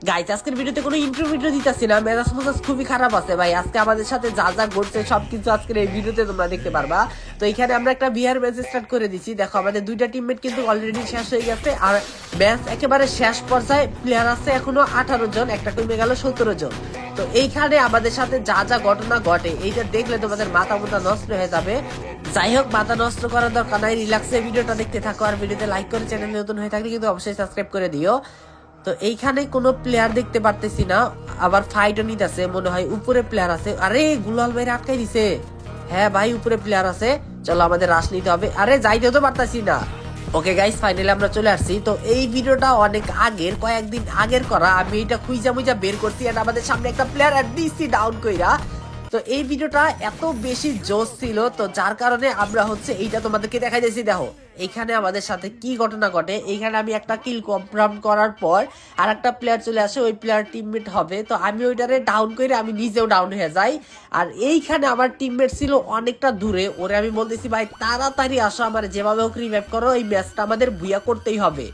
Guys আজকের ভিডিওতে কোনো ইন্টারভিউ দিতেছি না, মেজাজ মেজাজ খুবই খারাপ আছে ভাই। আজকে আমাদের সাথে যা যা ঘটছে সবকিছু আজকের এই ভিডিওতে তোমরা দেখতে পারবা। তো এখানে আমরা একটা বিহার ম্যাচ স্টার্ট করে দিচ্ছি। দেখো আমাদের দুইটা টিমমেট কিন্তু অলরেডি শেষ হয়ে গেছে, আর ম্যাচ একেবারে শেষ পর্যায়ে, প্লেয়ার আছে এখনো 18 জন, একটা কমে গেল 17 জন। তো এইখানে আমাদের সাথে যা যা ঘটনা ঘটে এইটা দেখলে তোমাদের মাথা মুথা নষ্ট হয়ে যাবে। যাই হোক, মাথা নষ্ট করার দরকার নাই, রিল্যাক্সে ভিডিওটা দেখতে থাকো। আর ভিডিওতে লাইক করে চ্যানেল নতুন হয়ে থাকলে কিন্তু অবশ্যই সাবস্ক্রাইব করে দিও। তো এইখানে কোনো প্লেয়ার দেখতে পারতেছি না, আবার ফাইটও নিতেছে মনে হয়, উপরে প্লেয়ার আছে। আরে গুলাল ভাই আটকাই দিছে। হ্যাঁ ভাই, উপরে প্লেয়ার আছে, চলো আমাদের রাশ নিতে হবে। আরে যাইতেও তো পারতাছি না। ওকে গাইস, ফাইনালি আমরা চলে আসছি। তো এই ভিডিওটা অনেক আগের, কয়েকদিন আগের করা। আমি এটা খুঁজা মুজা বের করছি, আর আমাদের সামনে একটা প্লেয়ার আর দিছি ডাউন কইরা। তো এই ভিডিওটা এত বেশি জোশ ছিল, তো যার কারণে আমরা হচ্ছে এইটা তোমাদেরকে দেখাই দিয়েছি। দেখো এইখানে আমাদের সাথে কি ঘটনা ঘটে। এইখানে আমি একটা কিল কনফার্ম করার পর আর একটা প্লেয়ার চলে আসে, ওই প্লেয়ার টিমমেট হবে। তো আমি ওইটারে ডাউন করে আমি নিজেও ডাউন হয়ে যাই। আর এইখানে আমার টিমমেট ছিল অনেকটা দূরে, ওরে আমি বলতেছি ভাই তাড়াতাড়ি আসো, আমার যেভাবে হোক রিভাইভ করো, এই ম্যাচটা আমাদের ভুইয়া করতেই হবে।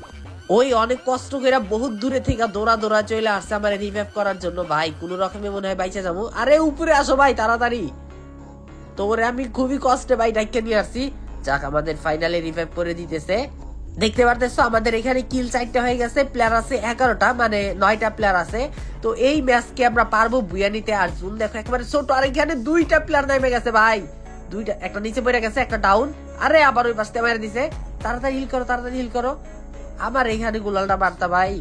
ওই অনেক কষ্ট করে বহুত দূরে থেকে দৌড়া দৌড়া চলে আসছে আমার রিভাইভ করার জন্য। ভাই কোনো রকমে মনে হয় বাইচে যাবো। আরে উপরে আসো ভাই তাড়াতাড়ি। তো ওরে আমি খুবই কষ্টে ভাই ডাইকে নিয়ে আসছি। যাক, আমাদের ফাইনালি রিভাইভ করে দিতেছে। দেখতে পারতেছো আমাদের এখানে কিল 4টা হয়ে গেছে, প্লেয়ার আছে 11টা, মানে 9টা প্লেয়ার আছে। তো এই ম্যাচকে আমরা পারবো বুয়া নিতে। আর জুন দেখো একেবারে ছোট, আর এখানে 2টা প্লেয়ার নেমে গেছে ভাই, 2টা, একটা নিচে পড়ে গেছে, একটা ডাউন। আরে আবার ওই পাশে মেরে দিছে। তাড়াতাড়ি হিল করো, তাড়াতাড়ি হিল করো, আমার এখানে গুলালটা মারতা ভাই।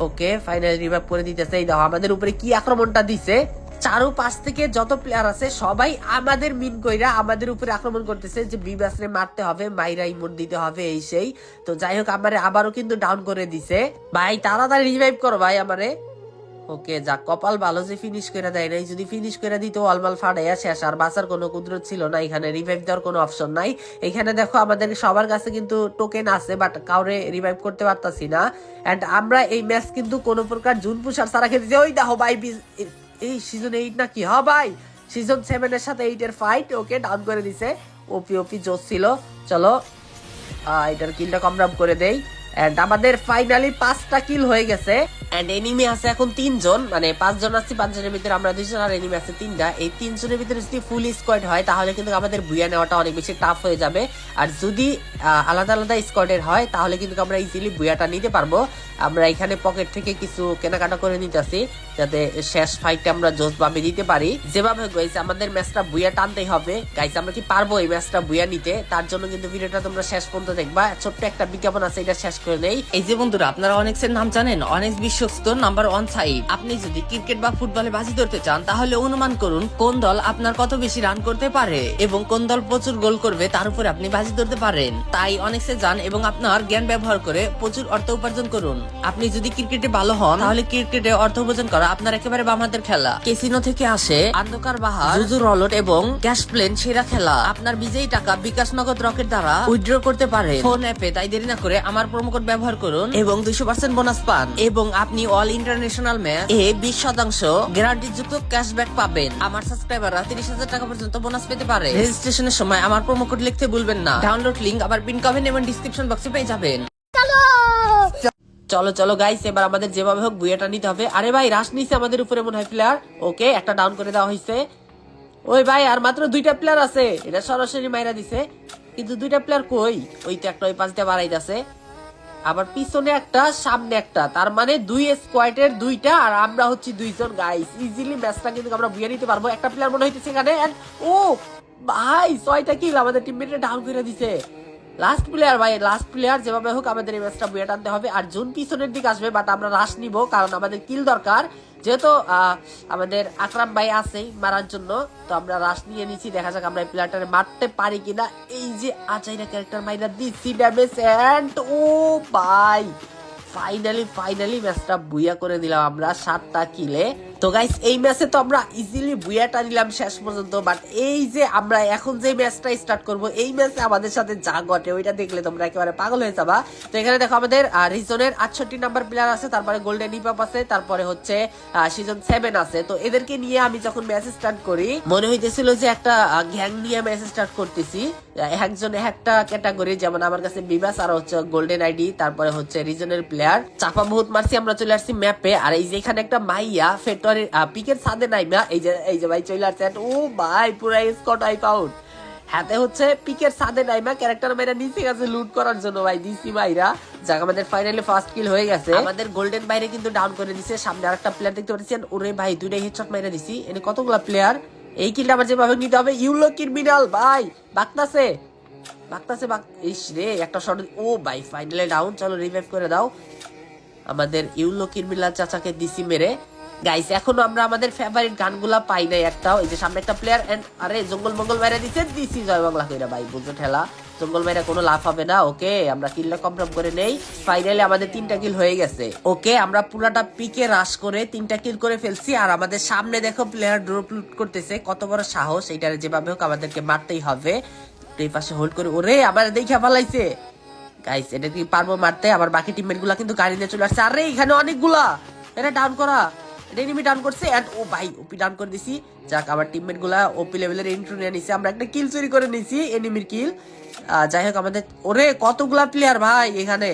ওকে, ফাইনালি রিভাইভ করে দিতেছে। এই দেখো আমাদের উপরে কি আক্রমণটা দিছে, চারো পাশ থেকে যত প্লেয়ার আছে সবাই আমাদের মিন কইরা আমাদের উপরে আক্রমণ করতেছে, যে বিবাসরে মারতে হবে, মাইরা ইমোট দিতে হবে, এই সেই। তো যাই হোক, আমারে আবারও কিন্তু ডাউন করে দিছে। ভাই তাড়াতাড়ি রিভাইভ করো ভাই আমারে। ওকে, যা কপাল ভালো যে ফিনিশ করে দেয় নাই, যদি ফিনিশ করে দিত অলমাল ফাড়াইয়া শেষ, আর বাঁচার কোনো কুদরত ছিল না। এখানে রিভাইভ দেওয়ার কোনো অপশন নাই। এখানে দেখো আমাদের সবার কাছে কিন্তু টোকেন আছে, বাট কাউরে রিভাইভ করতে পারতাছি না। এন্ড আমরা এই ম্যাচ কিন্তু কোনো প্রকার জুন পুষার সারা খেতেছি। ওই দেখো ভাই, এই সিজন 8 নাকি, হ্যাঁ ভাই সিজন 7 এর সাথে 8 এর ফাইট। ওকে, ডাউন করে দিছে। ওপি ওপি জোস ছিল। চলো এটার কিলটা কনফার্ম করে দেই। এন্ড আমাদের ফাইনালি 5টা কিল হয়ে গেছে। এন্ড এনিমি আছে এখন 3 জন, মানে 5 জন আছি, 5 জনের ভিতরে আমরা 2 জন, আর এনিমি আছে 3টা। এই 3 জনের ভিতরে যদি ফুল স্কোয়াড হয় তাহলে কিন্তু আমাদের বুয়া নেওয়াটা অনেক বেশি টাফ হয়ে যাবে। আর যদি আলাদা আলাদা স্কোয়াডের হয় তাহলে কিন্তু আমরা ইজিলি বুয়াটা নিতে পারবো। আমরা এখানে পকেট থেকে কিছু কেনাকাটা করে নিতেছি, যাতে শেষ ফাইটটা আমরা জোস ভাবে দিতে পারি। যেভাবে গাইস আমাদের ম্যাচটা বুয়া টানতেই হবে। গাইস আমরা কি পারবো এই ম্যাচটা বুয়া নিতে? তার জন্য কিন্তু ভিডিওটা তোমরা শেষ পর্যন্ত দেখবা। ছোট্ট একটা বিজ্ঞাপন আছে, এটা শেষ করে নেই। এই যে বন্ধুরা, আপনারা অনেক্সের নাম জানেন, অনেক্স বিশ্বস্ত নাম্বার 1 সাইট। আপনি যদি ক্রিকেট বা ফুটবলে বাজি ধরতে চান তাহলে অনুমান করুন কোন দল আপনার কত বেশি রান করতে পারে এবং কোন দল প্রচুর গোল করবে, তার উপরে আপনি বাজি ধরতে পারেন। তাই অনেক্সে যান এবং আপনার জ্ঞান ব্যবহার করে প্রচুর অর্থ উপার্জন করুন। আপনি যদি ক্রিকেটে ভালো হন তাহলে ক্রিকেটে অর্থ উপার্জন করা আপনার একেবারে বাম হাতের খেলা। ক্যাসিনো থেকে আসে অন্ধকার বাহার, জুজু রলট এবং ক্যাশ প্লেন সেরা খেলা। আপনার বিজয়ী টাকা বিকাশ নগদ রকেট দ্বারা উইথড্র করতে পারে ফোন অ্যাপে। তাই দেরি না করে আমার প্রোমো কোড ব্যবহার করুন এবং 200% বোনাস পান, এবং আপনি অল ইন্টারন্যাশনাল ম্যাচ এ 20% গ্যারান্টি যুক্ত ক্যাশব্যাক পাবেন। আমার সাবস্ক্রাইবাররা 30,000 টাকা পর্যন্ত বোনাস পেতে পারে। রেজিস্ট্রেশনের সময় আমার প্রোমো কোড লিখতে ভুলবেন না। ডাউনলোড লিংক আবার পিন কমেন্ট এবং ডিসক্রিপশন বক্সে পেয়ে যাবেন। চলো চলো গাইস, এবার আমাদের যেভাবে হোক বুয়াটা নিতে হবে। আরে ভাই রাশ নিছে আমাদের উপরে মনে হয় প্লেয়ার। ওকে, একটা ডাউন করে দেওয়া হয়েছে। ওই ভাই আর মাত্র 2টা প্লেয়ার আছে, এটা সরাসরি মাইরা দিছে। কিন্তু 2টা প্লেয়ার কই? ওই তো একটা ওই পাশ দিয়ে বাড়াই যাচ্ছে, আবার পিছনে একটা, সামনে একটা, তার মানে 2 স্কোয়াডের 2টা, আর আমরা হচ্ছি 2 জন। গাইস ইজিলি ম্যাচটা কিন্তু আমরা বুয়া নিতে পারবো। একটা প্লেয়ার মনে হইতেছে এখানে। ও ভাই 6টা কিল আমাদের টিমমেটে ডাউন করে দিছে। লাস্ট প্লেয়ার ভাই, লাস্ট প্লেয়ার, যেভাবে হোক আমাদের এই ম্যাচটা বুয়া টানতে হবে। আর জুন পিছনের দিকে আসবে, বাট আমরা রাশ নিব কারণ আমাদের কিল দরকার। যেহেতু আমাদের আকরাম ভাই আছেই মারার জন্য, তো আমরা রাশ নিয়ে নিছি। দেখা যাক আমরা এই প্লেয়ারটারে মারতে পারি কিনা। এই যে আচাইরা ক্যারেক্টার মাইরা দিচ্ছি ড্যামেজ। এন্ড ও ভাই ফাইনালি ম্যাচটা বুয়া করে দিলাম আমরা 7টা কিলে। তো গাইস এই ম্যাচে তো আমরা ইজিলি বুয়াটা নিলাম শেষ পর্যন্ত। বাট এই যে আমরা এখন যে ম্যাচটা স্টার্ট করব, এই ম্যাচে আমাদের সাথে যা ঘটে ওইটা দেখলে তোমরা একেবারে পাগল হয়ে যাবা। তো এখানে দেখো আমাদের রিজনের 68 নাম্বার প্লেয়ার আছে, তারপরে গোল্ডেন হিপহপ আছে, তারপরে হচ্ছে সিজন 7 আছে। তো এদেরকে নিয়ে আমি যখন ম্যাচ স্টার্ট করি মনে হইতেছিল যে একটা গ্যাং নিয়ে ম্যাচ স্টার্ট করতেছি। একজন একটা ক্যাটাগরি, যেমন আমার কাছে বিবাস আর হচ্ছে গোল্ডেন আইডি, তারপরে হচ্ছে রিজনের প্লেয়ার। চাপা বহুত মারছি, আমরা চলে আসছি ম্যাপে। আর এই যে এখানে একটা মাইয়া ফেটোয়ারের পিকের ছাদে নাইমা এই যে ভাই চলে আসছে। ও ভাই পুরা স্কট আইপ আউট। হাতে হচ্ছে পিকের ছাদে নাইমা ক্যারেক্টার মাইরা নিচে গেছে লুট করার জন্য ভাই দিসি মাইরা। যাক আমাদের ফাইনালি ফার্স্ট কিল হয়ে গেছে। আমাদের গোল্ডেন বাইরে কিন্তু ডাউন করে দিছে। সামনে আরেকটা প্লেয়ার দেখতে পাচ্ছেন, ওরে ভাই দুইটাই হেডশট মাইরা দিছি। এনে কতগুলা প্লেয়ার, এই কিলটা আমার যেভাবে নিতে হবে। ইউলো ক্রিমিনাল ভাই বাকতাছে ইস রে একটা শট। ও ভাই ফাইনালি ডাউন, চলো রিভাইভ করে দাও। আমাদের ইউলো ক্রিমিনাল চাচাকে দিছি মেরে। গাইস এখনো আমরা আমাদের ফেভারিট গানগুলা পাই নাই একটাও। এই যে সামনে একটা প্লেয়ার এন্ড আরে জঙ্গল মঙ্গল মাইরা দিছি জয় বাংলা কইরা ভাই বুঝো ঠেলা। জঙ্গল মাইরা কোনো লাভ হবে না। ওকে আমরা কিলটা কনফার্ম করে নেই। ফাইনালি আমাদের 3টা কিল হয়ে গেছে। ওকে আমরা পুরাটা পিকে রাশ করে 3টা কিল করে ফেলছি। আর আমাদের সামনে দেখো প্লেয়ার ড্রপ লুট করতেছে, কত বড় সাহস। এইটার যেভাবে হোক আমাদেরকে মারতেই হবে। এই পাশে হোল্ড করে ওরে আমার দেখা ফেলাইছে। গাইস এটা কি পারবো মারতে? আবার বাকি টিমমেট গুলা কিন্তু গাড়ি নিয়ে চলে আসছে। আরে এখানে অনেকগুলা, এটা ডাউন করা, এটা এনিমি ডাউন করছে। এন্ড ও ভাই ওপি ডাউন করে দিছি। যাক আমার টিমমেট গুলা ওপি লেভেলের ইন্ট্রো নিয়ে নিছে। আমরা একটা কিল চুরি করে নিছি, এনিমির কিল। যাই হোক আমাদের ওরে কতগুলা প্লেয়ার ভাই এখানে,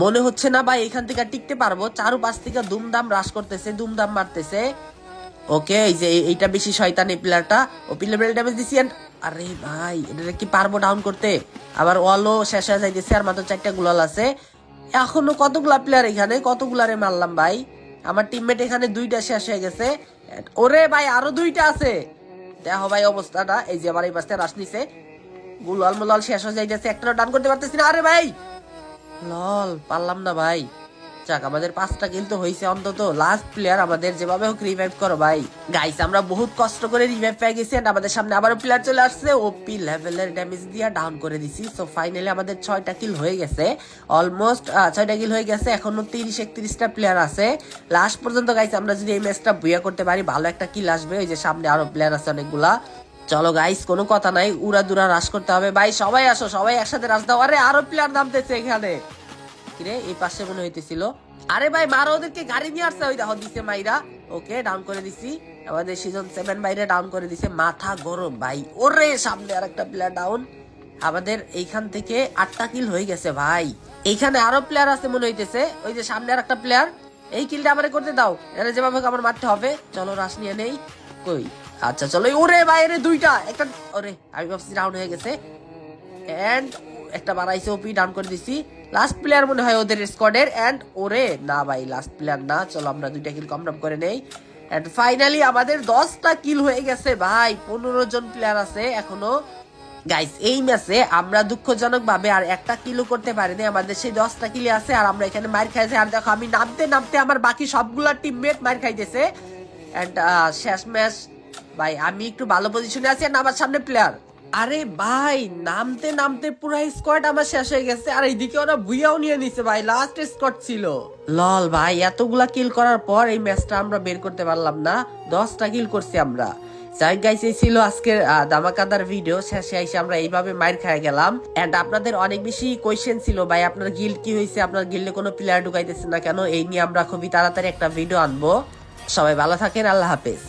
মনে হচ্ছে না ভাই এখান থেকে টিকতে পারবো। চারপাশ থেকে দুমদাম রাশ করতেছে, দুমদাম মারতেছে। ওকে এই যে এইটা বেশি শয়তান এই প্লেয়ারটা, ওপি লেভেল ড্যামেজ দিছি। আরে ভাই এটা কি পারবো ডাউন করতে? আবার ওয়ালও শেষ হয়ে যাইতেছে, আর মাত্র 4টা গুলাল আছে। এখনো কতগুলা প্লেয়ার এখানে, কতগুলারে মারলাম ভাই। আমার টিমমেট এখানে 2টা শেষ হয়ে গেছে। ওরে ভাই আরো 2টা আছে। দেখো ভাই অবস্থাটা, এই যে আমার এই পাশে রাশ নিছে, গুলাল মুলাল শেষ হয়ে যাইতেছে, একটাও ডাউন করতে পারতেছি না। আরে ভাই লল পারলাম না ভাই। যাক আমাদের 5টা কিল তো হয়েছে অন্তত। লাস্ট প্লেয়ার আমাদের যেভাবে হোক রিভাইভ করো ভাই। গাইস আমরা বহুত কষ্ট করে রিভাইভ পেয়ে গেছি। আমাদের সামনে আবারও প্লেয়ার চলে আসছে, ওপি লেভেলের ড্যামেজ দিয়ে ডাউন করে দিছি। সো ফাইনালি আমাদের 6টা কিল হয়ে গেছে, অলমোস্ট 6টা কিল হয়ে গেছে। এখনো 30-31টা প্লেয়ার আছে। লাস্ট পর্যন্ত গাইস আমরা যদি এই ম্যাচটা বুয়া করতে পারি ভালো একটা কিল আসবে। ওই যে সামনে আরো প্লেয়ার আছে অনেকগুলা। চলো গাইস কোনো কথা নাই, উড়া দুরা রাশ করতে হবে ভাই। সবাই আসো, সবাই একসাথে রাশ দাও। আরে আরো প্লেয়ার নামতেছে এখানে। কিরে এই পাশে মনে হইতেছিল। আরে ভাই মারো ওদেরকে, গাড়ি নিয়ে আসছে। ওই দেখো দিছে মাইরা। ওকে ডাউন করে দিছি। আমাদের সিজন 7 বাইরে ডাউন করে দিছে, মাথা গরম ভাই। ওরে সামনে আরেকটা প্লেয়ার ডাউন। আমাদের এইখান থেকে 8টা কিল হয়ে গেছে ভাই। এইখানে আরো প্লেয়ার আছে মনে হইতেছে। ওই যে সামনে আরেকটা প্লেয়ার। এই কিলটা আমারে করতে দাও, এটা যেভাবে হোক আমার মারতে হবে। চলো রাশ নিয়ে নেই। কই আচ্ছা চলো। ওরে বাইরে 2টা, একটা ওরে আমি ভাবছি ডাউন হয়ে গেছে। এন্ড একটা বাড়াইছে, ওপি ডাউন করে দিছি। লাস্ট প্লেয়ার মনে হয় ওদের স্কোয়াডের। এন্ড ওরে না ভাই লাস্ট প্লেয়ার না। চলো আমরা 2টা কিল কনফার্ম করে নেই। এন্ড ফাইনালি আমাদের 10টা কিল হয়ে গেছে ভাই। 15 জন প্লেয়ার আছে এখনো। গাইস এই ম্যাচে আমরা দুঃখজনক ভাবে আর একটা কিলও করতে পারিনি। আমাদের সেই 10টা কিলে আছে, আর আমরা এখানে মার খাইছি। আর দেখো আমি নামতে নামতে আমার বাকি সবগুলা টিমমেট মার খাইতেছে। এন্ড শেষ ম্যাচ ভাই আমি একটু ভালো পজিশনে আছি। আর আমার সামনে প্লেয়ার। আরে ভাই নামতে নামতে পুরো স্কোয়াড আমার শেষ হয়ে গেছে। আর এইদিকে ওরা বুইয়াও নিয়ে নিছে ভাই, লাস্ট স্কোয়াড ছিল। লল ভাই এতগুলা কিল করার পর এই ম্যাচটা আমরা বের করতে পারলাম না। 10টা কিল করছি আমরা। যাই গাইস এই ছিল আজকের ধামাকাদার ভিডিও। শেষে এসে আমরা এইভাবে মাইর খেয়ে গেলাম। এন্ড আপনাদের অনেক বেশি কোয়েশ্চেন ছিল ভাই আপনার গিল্ড কি হয়েছে, আপনার গিল্ডে কোনো প্লেয়ার ঢুকাইতেছে না কেন। এই নিয়ে আমরা খুবই তাড়াতাড়ি একটা ভিডিও আনবো। সবাই ভালো থাকেন, আল্লাহ হাফেজ।